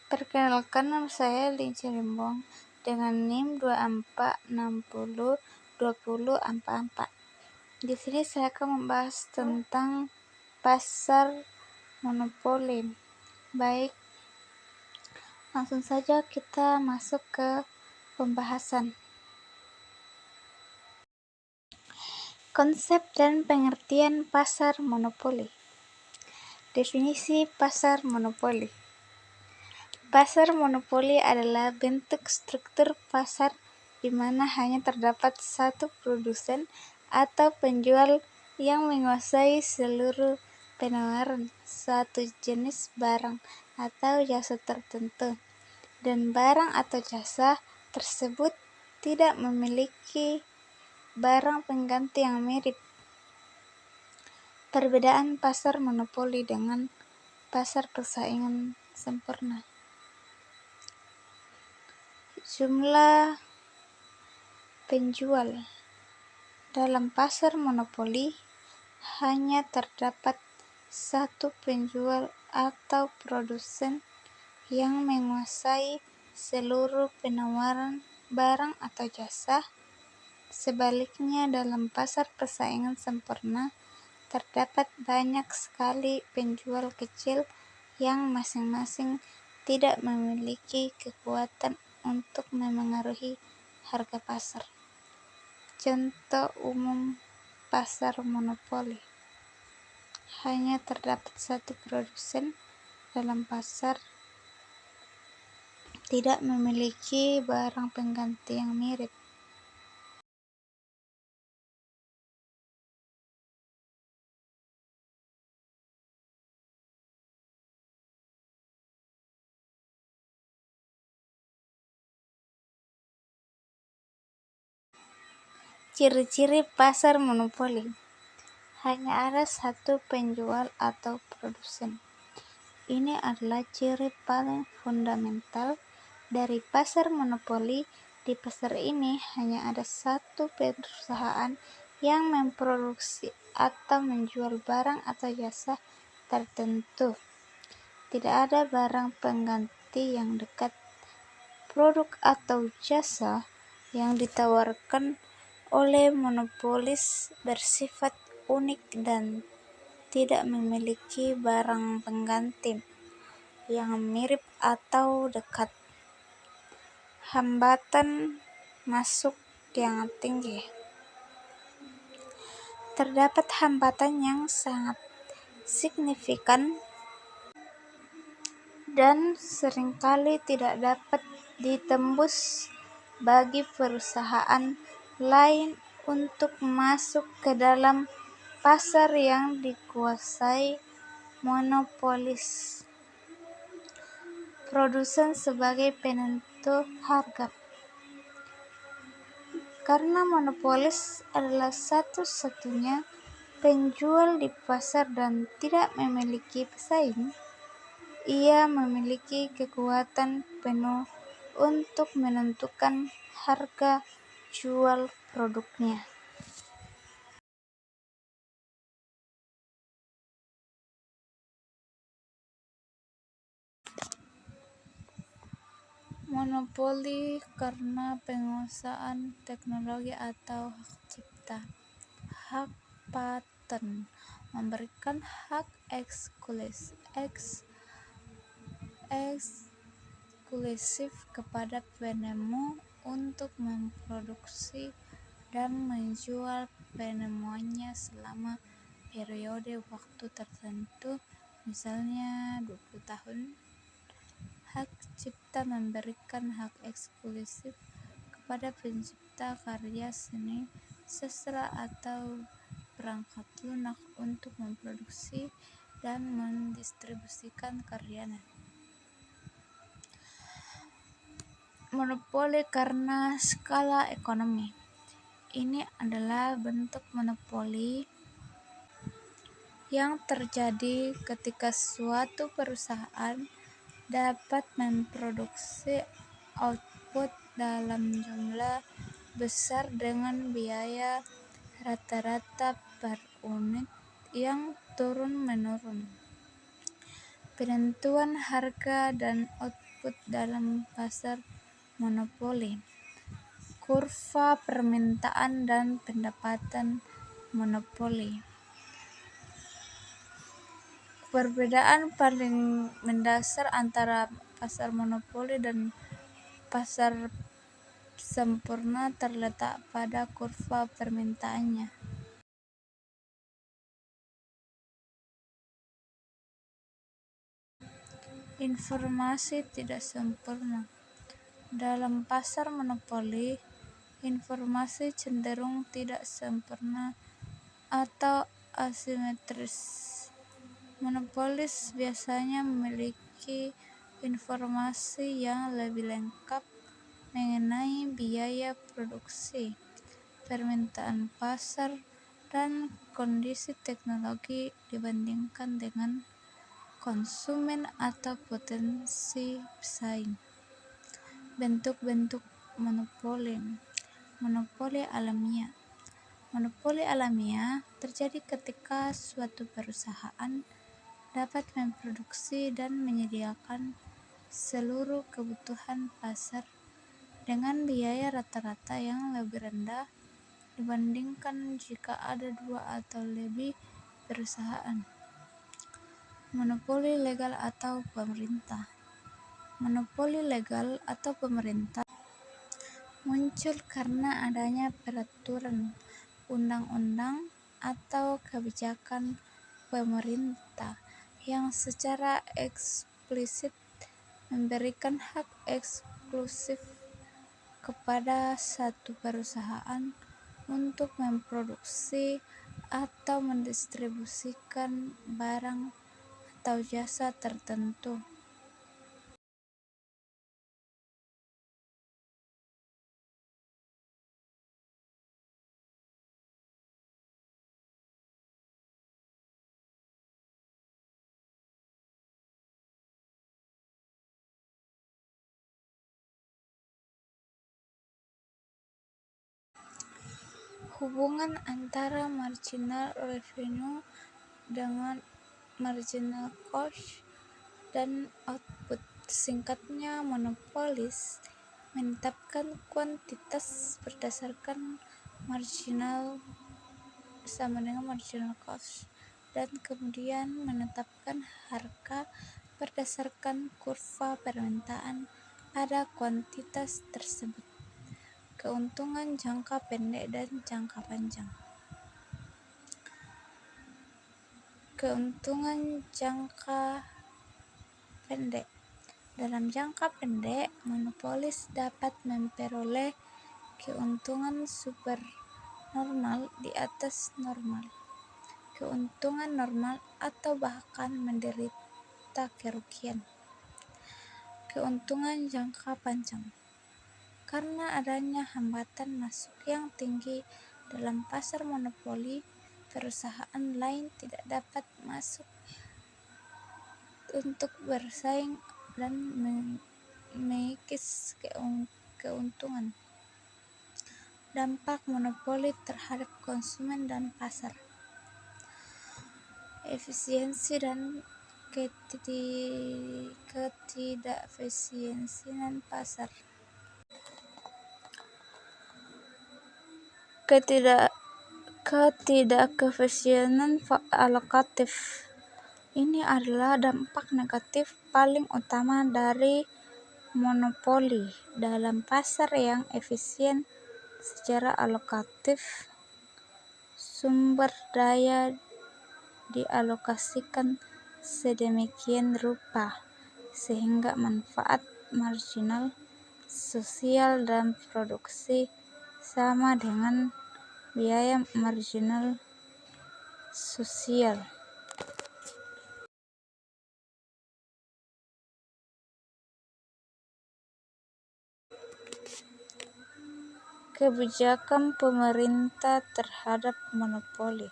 Perkenalkan, nama saya Lindsay Rimbong dengan NIM 24602044. Di sini saya akan membahas tentang pasar monopoli. Baik, langsung saja kita masuk ke pembahasan. Konsep dan pengertian pasar monopoli. Definisi pasar monopoli. Pasar monopoli adalah bentuk struktur pasar di mana hanya terdapat satu produsen atau penjual yang menguasai seluruh penawaran suatu jenis barang atau jasa tertentu, dan barang atau jasa tersebut tidak memiliki barang pengganti yang mirip. Perbedaan pasar monopoli dengan pasar persaingan sempurna. Jumlah penjual. Dalam pasar monopoli hanya terdapat satu penjual atau produsen yang menguasai seluruh penawaran barang atau jasa. Sebaliknya, dalam pasar persaingan sempurna terdapat banyak sekali penjual kecil yang masing-masing tidak memiliki kekuatan untuk memengaruhi harga pasar. Contoh umum pasar monopoli: hanya terdapat satu produsen dalam pasar, tidak memiliki barang pengganti yang mirip. Ciri-ciri pasar monopoli: hanya ada satu penjual atau produsen. Ini adalah ciri paling fundamental dari pasar monopoli. Di pasar ini hanya ada satu perusahaan yang memproduksi atau menjual barang atau jasa tertentu. Tidak ada barang pengganti yang dekat. Produk atau jasa yang ditawarkan oleh monopolis bersifat unik dan tidak memiliki barang pengganti yang mirip atau dekat. Hambatan masuk yang tinggi. Terdapat hambatan yang sangat signifikan dan seringkali tidak dapat ditembus bagi perusahaan lain untuk masuk ke dalam pasar yang dikuasai monopolis. Produsen sebagai penentu harga. Karena monopolis adalah satu-satunya penjual di pasar dan tidak memiliki pesaing, ia memiliki kekuatan penuh untuk menentukan harga jual produknya. Monopoli karena penguasaan teknologi atau hak cipta. Hak paten memberikan hak eksklusif kepada penemu untuk memproduksi dan menjual penemuannya selama periode waktu tertentu, misalnya 20 tahun. Hak cipta memberikan hak eksklusif kepada pencipta karya seni, sastra, atau perangkat lunak untuk memproduksi dan mendistribusikan karyanya. Monopoli karena skala ekonomi. Ini adalah bentuk monopoli yang terjadi ketika suatu perusahaan dapat memproduksi output dalam jumlah besar dengan biaya rata-rata per unit yang turun-menurun. penentuan harga dan output dalam pasar monopoli, kurva permintaan dan pendapatan monopoli. Perbedaan paling mendasar antara pasar monopoli dan pasar sempurna terletak pada kurva permintaannya. Informasi tidak sempurna. Dalam pasar monopoli, informasi cenderung tidak sempurna atau asimetris. Monopolis biasanya memiliki informasi yang lebih lengkap mengenai biaya produksi, permintaan pasar, dan kondisi teknologi dibandingkan dengan konsumen atau potensi pesaing. Bentuk-bentuk monopoli. Monopoli alamiah. Monopoli alamiah terjadi ketika suatu perusahaan dapat memproduksi dan menyediakan seluruh kebutuhan pasar dengan biaya rata-rata yang lebih rendah dibandingkan jika ada dua atau lebih perusahaan. Monopoli legal atau pemerintah. Monopoli legal atau pemerintah muncul karena adanya peraturan, undang-undang, atau kebijakan pemerintah yang secara eksplisit memberikan hak eksklusif kepada satu perusahaan untuk memproduksi atau mendistribusikan barang atau jasa tertentu. Hubungan antara marginal revenue dengan marginal cost dan output. Singkatnya, monopolis menetapkan kuantitas berdasarkan marginal sama dengan marginal cost dan kemudian menetapkan harga berdasarkan kurva permintaan pada kuantitas tersebut. Keuntungan jangka pendek dan jangka panjang. Keuntungan jangka pendek. Dalam jangka pendek, monopolis dapat memperoleh keuntungan supernormal di atas normal, keuntungan normal, atau bahkan menderita kerugian. Keuntungan jangka panjang. Karena adanya hambatan masuk yang tinggi dalam pasar monopoli, perusahaan lain tidak dapat masuk untuk bersaing dan mengikis keuntungan. Dampak monopoli terhadap konsumen dan pasar. Efisiensi dan ketidakefisiensian pasar. Ketidakefisiensian alokatif. Ini adalah dampak negatif paling utama dari monopoli. Dalam pasar yang efisien secara alokatif, sumber daya dialokasikan sedemikian rupa sehingga manfaat marginal sosial dan produksi sama dengan biaya marginal sosial. Kebijakan pemerintah terhadap monopoli.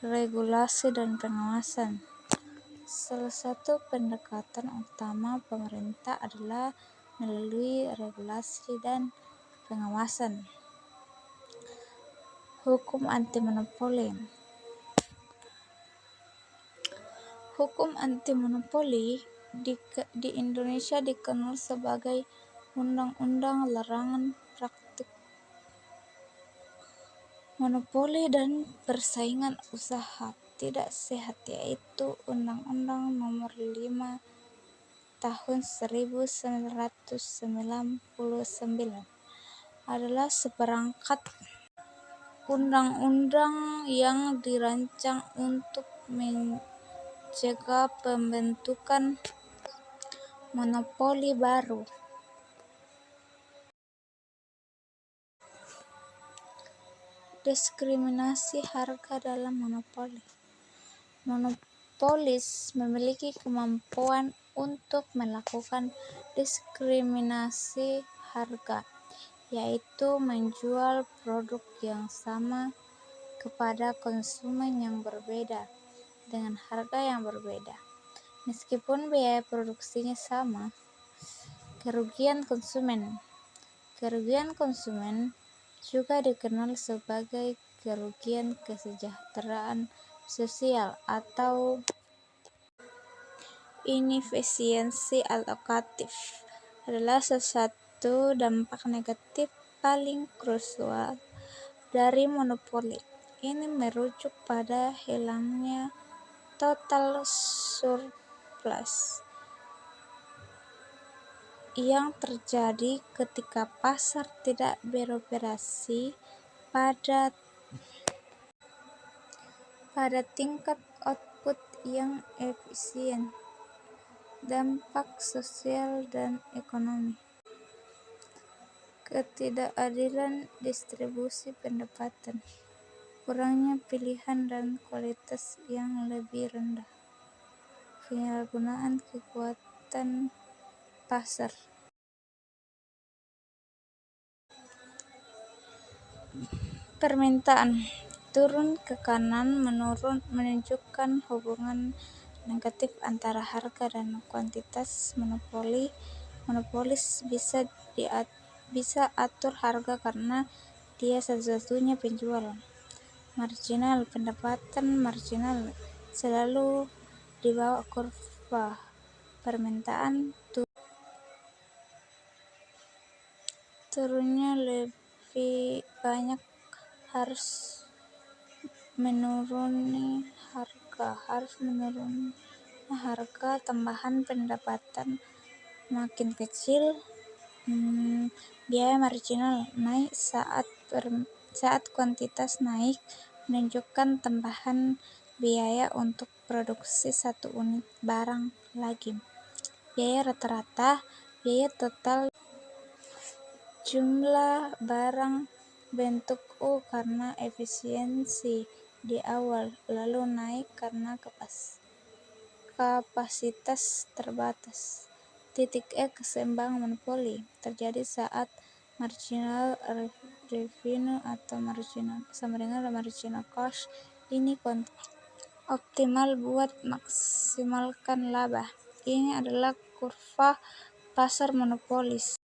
Regulasi dan pengawasan. Salah satu pendekatan utama pemerintah adalah melalui regulasi dan pengawasan. Hukum anti monopoli. Hukum anti-monopoli di Indonesia dikenal sebagai Undang-Undang Larangan Praktik Monopoli dan Persaingan Usaha Tidak Sehat, yaitu Undang-Undang Nomor 5 Tahun 1999, adalah seperangkat undang-undang yang dirancang untuk mencegah pembentukan monopoli baru. Diskriminasi harga dalam monopoli. Monopolis memiliki kemampuan untuk melakukan diskriminasi harga, yaitu menjual produk yang sama kepada konsumen yang berbeda dengan harga yang berbeda. Meskipun biaya produksinya sama, kerugian konsumen juga dikenal sebagai kerugian kesejahteraan sosial atau inefisiensi alokatif, adalah salah satu dampak negatif paling krusial dari monopoli. Ini merujuk pada hilangnya total surplus yang terjadi ketika pasar tidak beroperasi pada tingkat output yang efisien. Dampak sosial dan ekonomi. Ketidakadilan distribusi pendapatan, kurangnya pilihan dan kualitas yang lebih rendah, penyalahgunaan kekuatan pasar. Permintaan turun ke kanan menunjukkan hubungan negatif antara harga dan kuantitas. Monopolis bisa atur harga karena dia satu-satunya penjual. Marginal, pendapatan marginal selalu di bawah kurva permintaan. Turunnya lebih banyak harus menuruni harga. Tambahan pendapatan makin kecil. Biaya marginal naik saat kuantitas naik, menunjukkan tambahan biaya untuk produksi satu unit barang lagi. Biaya rata-rata, biaya total jumlah barang bentuk U karena efisiensi di awal, lalu naik karena kapasitas terbatas. Titik E keseimbangan monopoli terjadi saat marginal revenue atau sama dengan marginal cost ini optimal buat maksimalkan laba. Ini adalah kurva pasar monopolis.